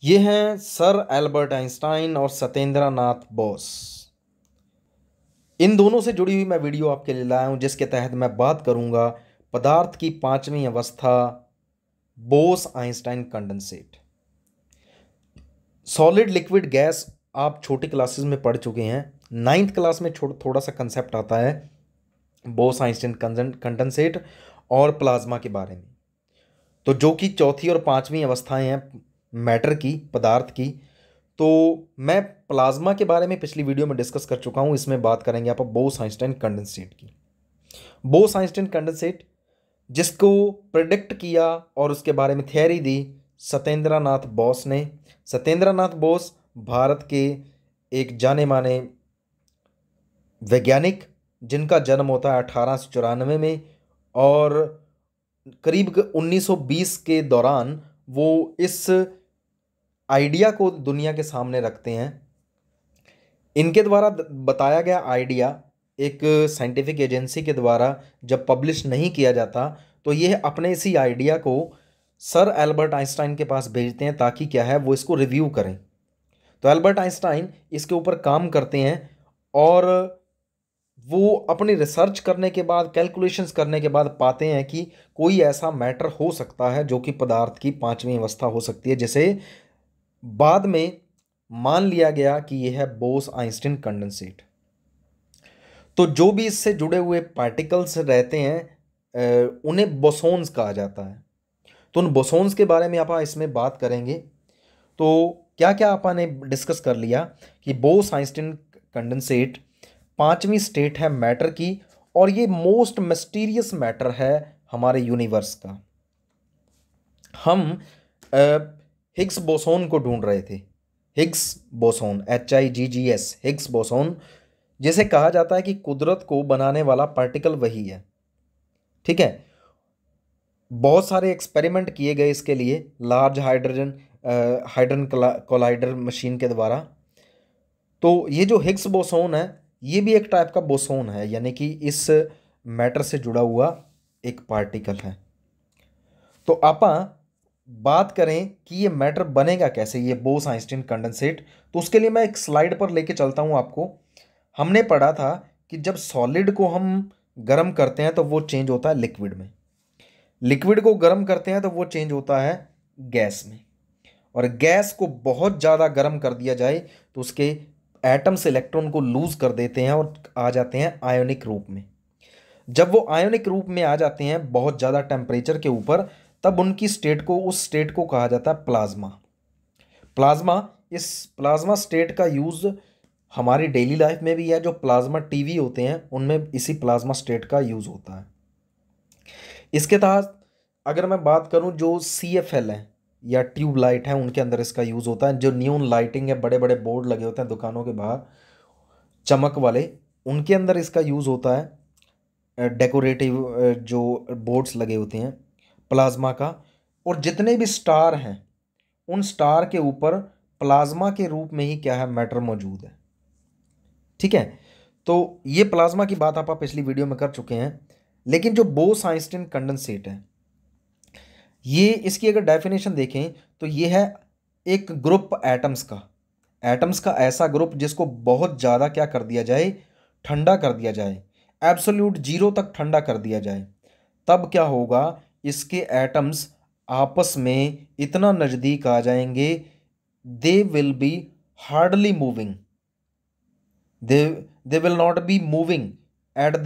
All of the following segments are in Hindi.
ये हैं सर एल्बर्ट आइंस्टाइन और सत्येंद्र नाथ बोस। इन दोनों से जुड़ी हुई मैं वीडियो आपके लिए लाया हूं, जिसके तहत मैं बात करूंगा पदार्थ की पांचवी अवस्था, Bose Einstein condensate. Solid liquid gas आप छोटी क्लासेस में पढ़ चुके हैं। नाइन्थ क्लास में थोड़ा सा कंसेप्ट आता है बोस आइंस्टाइन कंडेंसेट और प्लाज्मा के बारे में। तो जो कि चौथी और पांचवी अवस्थाएं हैं मैटर की, पदार्थ की। तो मैं प्लाज्मा के बारे में पिछली वीडियो में डिस्कस कर चुका हूं। इसमें बात करेंगे आप बोस आइंस्टाइन कंडेंसेट की। बोस आइंस्टाइन कंडेंसेट जिसको प्रिडिक्ट किया और उसके बारे में थियरी दी सत्येंद्र नाथ बोस ने। सत्येंद्र नाथ बोस भारत के एक जाने माने वैज्ञानिक, जिनका जन्म होता है 1894 में, और करीब 1920 के दौरान वो इस आइडिया को दुनिया के सामने रखते हैं। इनके द्वारा बताया गया आइडिया एक साइंटिफिक एजेंसी के द्वारा जब पब्लिश नहीं किया जाता, तो यह अपने इसी आइडिया को सर एल्बर्ट आइंस्टाइन के पास भेजते हैं ताकि क्या है वो इसको रिव्यू करें। तो एल्बर्ट आइंस्टाइन इसके ऊपर काम करते हैं और वो अपनी रिसर्च करने के बाद, कैलकुलेशंस करने के बाद पाते हैं कि कोई ऐसा मैटर हो सकता है जो कि पदार्थ की पांचवी अवस्था हो सकती है, जिसे बाद में मान लिया गया कि यह है बोस आइंस्टाइन कंडेंसेट। तो जो भी इससे जुड़े हुए पार्टिकल्स रहते हैं उन्हें बोसोन्स कहा जाता है। तो उन बोसोन्स के बारे में आप इसमें बात करेंगे। तो क्या क्या आपने डिस्कस कर लिया कि बोस आइंस्टाइन कंडेंसेट पांचवी स्टेट है मैटर की, और ये मोस्ट मिस्टीरियस मैटर है हमारे यूनिवर्स का। हम हिग्स बोसोन को ढूंढ रहे थे। Higgs boson, HIGGS, Higgs boson, जिसे कहा जाता है कि कुदरत को बनाने वाला पार्टिकल वही है। ठीक है, बहुत सारे एक्सपेरिमेंट किए गए इसके लिए लार्ज हाइड्रोजन कोलाइडर मशीन के द्वारा। तो ये जो हिग्स बोसोन है ये भी एक टाइप का बोसोन है, यानी कि इस मैटर से जुड़ा हुआ एक पार्टिकल है। तो आपा बात करें कि ये मैटर बनेगा कैसे, ये बोस आइंस्टाइन कंडेंसेट, तो उसके लिए मैं एक स्लाइड पर लेके चलता हूं आपको। हमने पढ़ा था कि जब सॉलिड को हम गर्म करते हैं तो वो चेंज होता है लिक्विड में, लिक्विड को गर्म करते हैं तो वो चेंज होता है गैस में, और गैस को बहुत ज़्यादा गर्म कर दिया जाए तो उसके एटम्स इलेक्ट्रॉन को लूज कर देते हैं और आ जाते हैं आयोनिक रूप में। जब वो आयोनिक रूप में आ जाते हैं बहुत ज़्यादा टेम्परेचर के ऊपर, तब उनकी स्टेट को, उस स्टेट को कहा जाता है प्लाज्मा। प्लाज्मा, इस प्लाज्मा स्टेट का यूज़ हमारी डेली लाइफ में भी है। जो प्लाज्मा टीवी होते हैं उनमें इसी प्लाज्मा स्टेट का यूज़ होता है। इसके तहत अगर मैं बात करूं, जो CFL है या ट्यूब लाइट है, उनके अंदर इसका यूज़ होता है। जो न्यून लाइटिंग है, बड़े बड़े बोर्ड लगे होते हैं दुकानों के बाहर चमक वाले, उनके अंदर इसका यूज़ होता है। डेकोरेटिव जो बोर्ड्स लगे होते हैं प्लाज्मा का, और जितने भी स्टार हैं उन स्टार के ऊपर प्लाज्मा के रूप में ही क्या है, मैटर मौजूद है। ठीक है, तो ये प्लाज्मा की बात आप पिछली वीडियो में कर चुके हैं। लेकिन जो बोस आइंस्टाइन कंडेंसेट है, ये इसकी अगर डेफिनेशन देखें तो ये है एक ग्रुप एटम्स का, एटम्स का ऐसा ग्रुप जिसको बहुत ज़्यादा क्या कर दिया जाए, ठंडा कर दिया जाए, एब्सोल्यूट जीरो तक ठंडा कर दिया जाए। तब क्या होगा, इसके एटम्स आपस में इतना नज़दीक आ जाएंगे, दे will be hardly moving, they they will not be moving at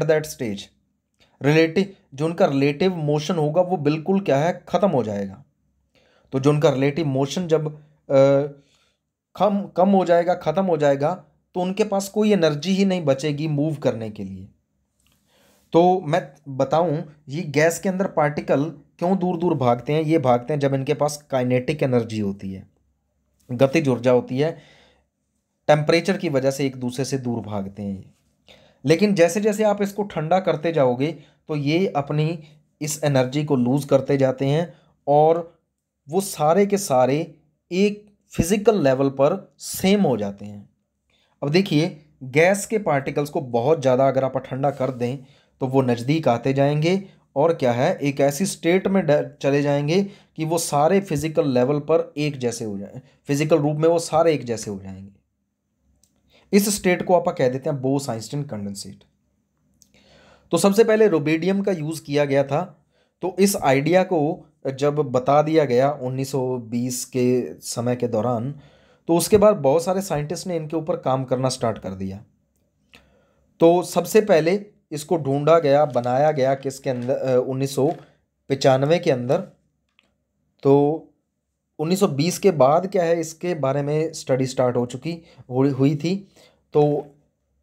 that stage. Relative, जो उनका रिलेटिव मोशन होगा वो बिल्कुल क्या है, ख़त्म हो जाएगा। तो जो उनका रिलेटिव मोशन जब कम कम हो जाएगा, ख़त्म हो जाएगा, तो उनके पास कोई एनर्जी ही नहीं बचेगी मूव करने के लिए। तो मैं बताऊं, ये गैस के अंदर पार्टिकल क्यों दूर दूर भागते हैं। ये भागते हैं जब इनके पास काइनेटिक एनर्जी होती है, गतिज ऊर्जा होती है। टेम्परेचर की वजह से एक दूसरे से दूर भागते हैं ये। लेकिन जैसे जैसे आप इसको ठंडा करते जाओगे तो ये अपनी इस एनर्जी को लूज़ करते जाते हैं, और वो सारे के सारे एक फिजिकल लेवल पर सेम हो जाते हैं। अब देखिए, गैस के पार्टिकल्स को बहुत ज़्यादा अगर आप ठंडा कर दें तो वो नज़दीक आते जाएंगे, और क्या है, एक ऐसी स्टेट में चले जाएंगे कि वो सारे फिजिकल लेवल पर एक जैसे हो जाए, फिजिकल रूप में वो सारे एक जैसे हो जाएंगे। इस स्टेट को आप कह देते हैं बोस-आइंस्टीन कंडेंसेट। तो सबसे पहले रुबिडियम का यूज़ किया गया था। तो इस आइडिया को जब बता दिया गया 1920 के समय के दौरान, तो उसके बाद बहुत सारे साइंटिस्ट ने इनके ऊपर काम करना स्टार्ट कर दिया। तो सबसे पहले इसको ढूंढा गया, बनाया गया किसके अंदर, 1995 के अंदर। तो 1920 के बाद क्या है, इसके बारे में स्टडी स्टार्ट हो चुकी हुई थी। तो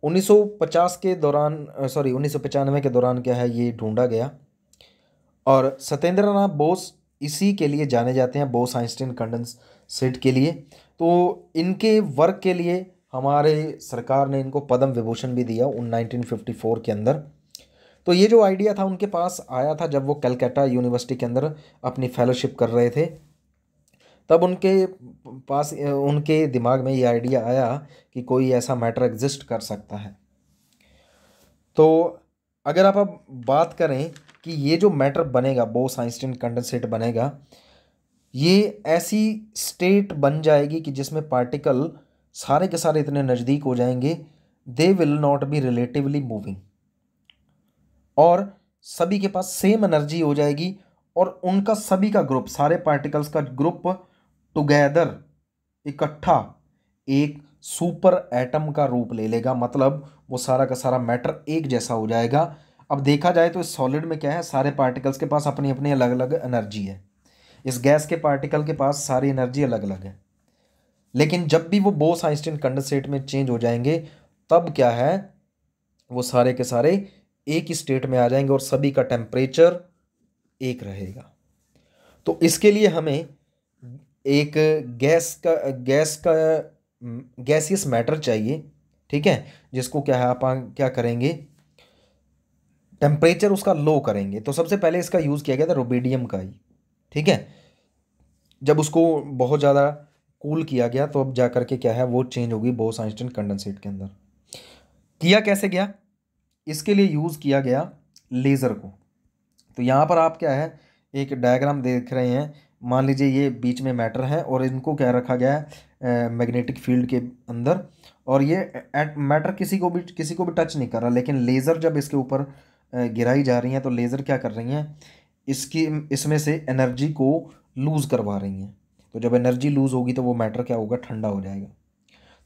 1950 के दौरान, सॉरी 1995 के दौरान क्या है, ये ढूंढा गया। और सत्येंद्र नाथ बोस इसी के लिए जाने जाते हैं, बोस-आइंस्टीन कंडेंसेट के लिए। तो इनके वर्क के लिए हमारे सरकार ने इनको पद्म विभूषण भी दिया 1954 के अंदर। तो ये जो आइडिया था उनके पास आया था जब वो कलकत्ता यूनिवर्सिटी के अंदर अपनी फेलोशिप कर रहे थे। तब उनके पास, उनके दिमाग में ये आइडिया आया कि कोई ऐसा मैटर एग्जिस्ट कर सकता है। तो अगर आप अब बात करें कि ये जो मैटर बनेगा, बोस-आइंस्टीन कंडेंसेट बनेगा, ये ऐसी स्टेट बन जाएगी कि जिसमें पार्टिकल सारे के सारे इतने नज़दीक हो जाएंगे, they will not be relatively moving, और सभी के पास सेम एनर्जी हो जाएगी, और उनका सभी का ग्रुप, सारे पार्टिकल्स का ग्रुप टुगेदर, इकट्ठा एक सुपर एटम का रूप ले लेगा। मतलब वो सारा का सारा मैटर एक जैसा हो जाएगा। अब देखा जाए तो इस सॉलिड में क्या है, सारे पार्टिकल्स के पास अपनी अपनी अलग अलग एनर्जी है। इस गैस के पार्टिकल के पास सारी एनर्जी अलग अलग है। लेकिन जब भी वो बोस-आइंस्टीन कंडेंसेट में चेंज हो जाएंगे, तब क्या है, वो सारे के सारे एक ही स्टेट में आ जाएंगे और सभी का टेम्परेचर एक रहेगा। तो इसके लिए हमें एक गैसियस मैटर चाहिए, ठीक है, जिसको क्या है, आप क्या करेंगे, टेम्परेचर उसका लो करेंगे। तो सबसे पहले इसका यूज़ किया गया था रुबिडियम का ही, ठीक है। जब उसको बहुत ज़्यादा कूल किया गया, तो अब जा करके क्या है, वो चेंज होगी बोस-आइंस्टीन कंडेंसेट के अंदर। किया कैसे गया, इसके लिए यूज़ किया गया लेज़र को। तो यहाँ पर आप क्या है, एक डायग्राम देख रहे हैं। मान लीजिए ये बीच में मैटर है और इनको क्या रखा गया है मैग्नेटिक फील्ड के अंदर, और ये मैटर किसी को भी टच नहीं कर रहा। लेकिन लेज़र जब इसके ऊपर गिराई जा रही हैं, तो लेज़र क्या कर रही हैं, इसमें से एनर्जी को लूज़ करवा रही हैं। तो जब एनर्जी लूज़ होगी तो वो मैटर क्या होगा, ठंडा हो जाएगा।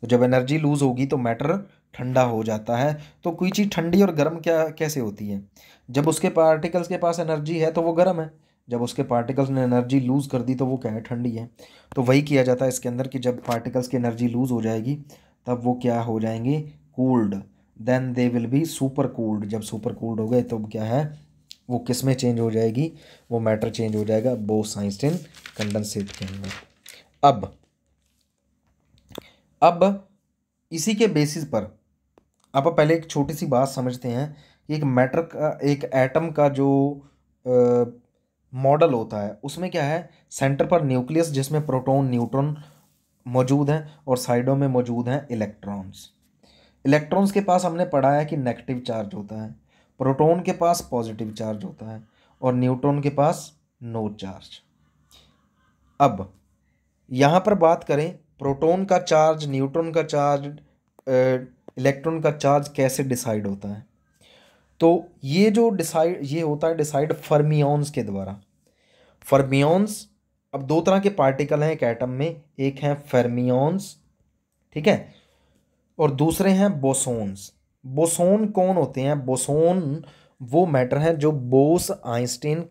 तो जब एनर्जी लूज़ होगी तो मैटर ठंडा हो जाता है। तो कोई चीज़ ठंडी और गर्म क्या कैसे होती है, जब उसके पार्टिकल्स के पास एनर्जी है तो वो गर्म है, जब उसके पार्टिकल्स ने एनर्जी लूज़ कर दी तो वो क्या है, ठंडी है। तो वही किया जाता है इसके अंदर कि जब पार्टिकल्स की एनर्जी लूज़ हो जाएगी, तब वो क्या हो जाएंगे, cooled, then they will be super cooled. जब सुपर कूल्ड हो गए तो क्या है, वो किस में चेंज हो जाएगी, वो मैटर चेंज हो जाएगा बोस-आइंस्टीन कंडेंसेट के अंदर। अब इसी के बेसिस पर आप पहले एक छोटी सी बात समझते हैं कि एक मैटर का, एक एटम का जो मॉडल होता है, उसमें क्या है, सेंटर पर न्यूक्लियस जिसमें प्रोटॉन न्यूट्रॉन मौजूद हैं, और साइडों में मौजूद हैं इलेक्ट्रॉन्स। इलेक्ट्रॉन्स के पास हमने पढ़ा है कि नेगेटिव चार्ज होता है, प्रोटॉन के पास पॉजिटिव चार्ज होता है, और न्यूट्रॉन के पास नो चार्ज। अब यहाँ पर बात करें प्रोटॉन का चार्ज, न्यूट्रॉन का चार्ज, इलेक्ट्रॉन का चार्ज कैसे डिसाइड होता है, तो ये होता है डिसाइड फर्मियॉन्स के द्वारा। फर्मियॉन्स, अब दो तरह के पार्टिकल हैं एक एटम में, एक है फेर्मियॉन्स, ठीक है, और दूसरे हैं बोसोन्स। बोसोन कौन होते हैं, बोसोन वो मैटर हैं जो बोस-आइंस्टीन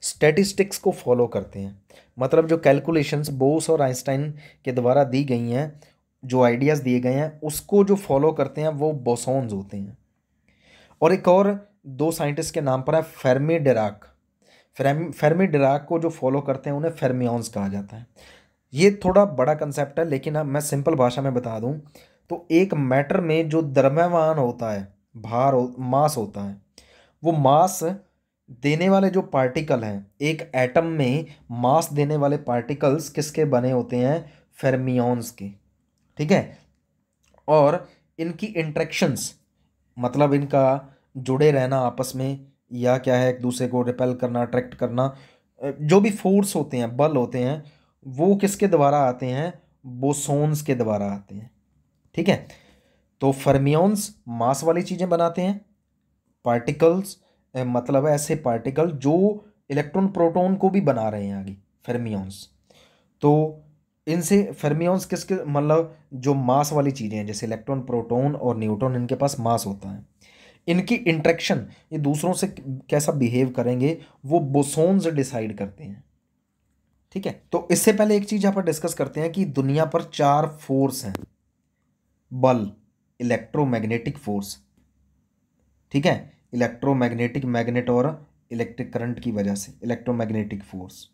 स्टैटिस्टिक्स को फॉलो करते हैं। मतलब जो कैलकुलेशंस बोस और आइंस्टाइन के द्वारा दी गई हैं, जो आइडियाज़ दिए गए हैं, उसको जो फॉलो करते हैं वो बोसोन्स होते हैं। और एक और दो साइंटिस्ट के नाम पर है फेर्मी डिराक। फेर्मी डिराक को जो फॉलो करते हैं उन्हें फेर्मियॉन्स कहा जाता है। ये थोड़ा बड़ा कंसेप्ट है, लेकिन अब मैं सिंपल भाषा में बता दूं तो एक मैटर में जो द्रव्यमान होता है, मास होता है, वो मास देने वाले जो पार्टिकल हैं, एक एटम में मास देने वाले पार्टिकल्स किसके बने होते हैं, फेर्मियॉन्स के, ठीक है। और इनकी इंट्रैक्शंस, मतलब इनका जुड़े रहना आपस में, या क्या है, एक दूसरे को रिपेल करना, अट्रैक्ट करना, जो भी फोर्स होते हैं, बल होते हैं, वो किसके द्वारा आते हैं? बोसोन्स के द्वारा आते हैं। ठीक है, तो फर्मियोन्स मास वाली चीज़ें बनाते हैं, पार्टिकल्स मतलब ऐसे पार्टिकल जो इलेक्ट्रॉन प्रोटॉन को भी बना रहे हैं आगे, फेर्मियोन्स। तो इनसे फेर्मियोन्स किसके मतलब जो मास वाली चीज़ें हैं, जैसे इलेक्ट्रॉन प्रोटॉन और न्यूट्रॉन, इनके पास मास होता है। इनकी इंटरेक्शन, ये दूसरों से कैसा बिहेव करेंगे, वो बोसोन्स डिसाइड करते हैं। ठीक है, तो इससे पहले एक चीज़ यहाँ पर डिस्कस करते हैं कि दुनिया पर 4 फोर्स हैं, बल, इलेक्ट्रोमैग्नेटिक फोर्स। ठीक है, इलेक्ट्रोमैग्नेटिक, मैग्नेट और इलेक्ट्रिक करंट की वजह से इलेक्ट्रोमैग्नेटिक फोर्स।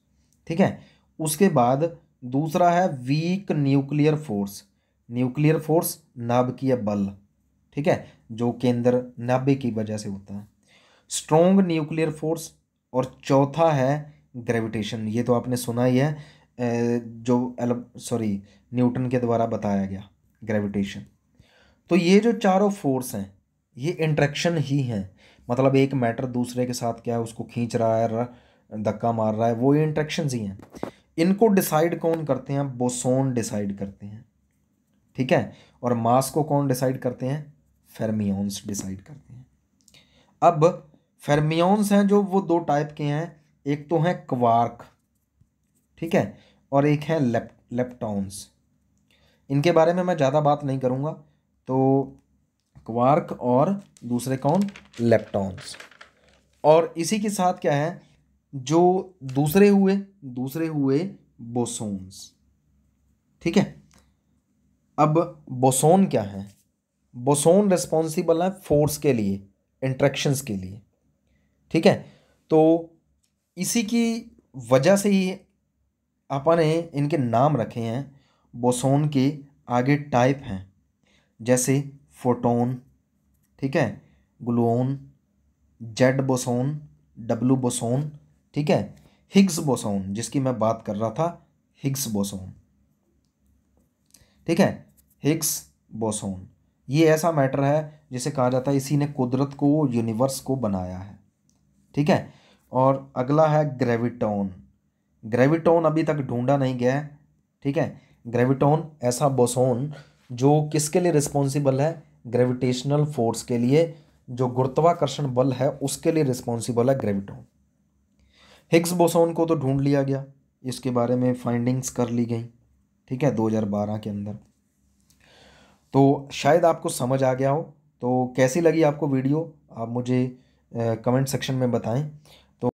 ठीक है, उसके बाद दूसरा है weak nuclear force. Nuclear force नाभिकीय बल, ठीक है, जो केंद्र नाभिक की वजह से होता है। Strong nuclear force. और चौथा है ग्रेविटेशन। ये तो आपने सुना ही है, न्यूटन के द्वारा बताया गया ग्रेविटेशन। तो ये जो चारों फोर्स हैं, ये इंट्रैक्शन ही हैं, मतलब एक मैटर दूसरे के साथ क्या है, उसको खींच रहा है, धक्का मार रहा है, वो ये इंट्रैक्शंस ही हैं। इनको डिसाइड कौन करते हैं? बोसोन डिसाइड करते हैं। ठीक है, और मास को कौन डिसाइड करते हैं? फेर्मियोन्स डिसाइड करते हैं। अब फेर्मियोन्स हैं जो, वो 2 टाइप के हैं, एक तो हैं क्वार्क, ठीक है, और एक है लेप्टॉन्स। इनके बारे में मैं ज़्यादा बात नहीं करूँगा। तो क्वार्क और दूसरे कौन? लेप्टॉन्स। और इसी के साथ क्या है, जो दूसरे हुए बोसोन्स। ठीक है, अब बोसोन क्या है? बोसोन रिस्पॉन्सिबल है फोर्स के लिए, इंट्रैक्शंस के लिए। ठीक है, तो इसी की वजह से ही अपन ने इनके नाम रखे हैं। बोसोन के आगे टाइप हैं, जैसे फोटोन, ठीक है, ग्लूओन, जेड बोसोन, डब्लू बोसोन, ठीक है, हिग्स बोसोन, जिसकी मैं बात कर रहा था, हिग्स बोसोन। ठीक है, हिग्स बोसोन ये ऐसा मैटर है जिसे कहा जाता है इसी ने कुदरत को, यूनिवर्स को बनाया है। ठीक है, और अगला है ग्रेविटॉन। ग्रेविटॉन अभी तक ढूंढा नहीं गया है। ठीक है, ग्रेविटॉन ऐसा बोसोन जो किसके लिए रिस्पॉन्सिबल है? ग्रेविटेशनल फोर्स के लिए, जो गुरुत्वाकर्षण बल है उसके लिए रिस्पॉन्सिबल है ग्रेविटॉन। हिग्स बोसोन को तो ढूंढ लिया गया, इसके बारे में फाइंडिंग्स कर ली गई, ठीक है, 2012 के अंदर। तो शायद आपको समझ आ गया हो। तो कैसी लगी आपको वीडियो, आप मुझे कमेंट सेक्शन में बताएं।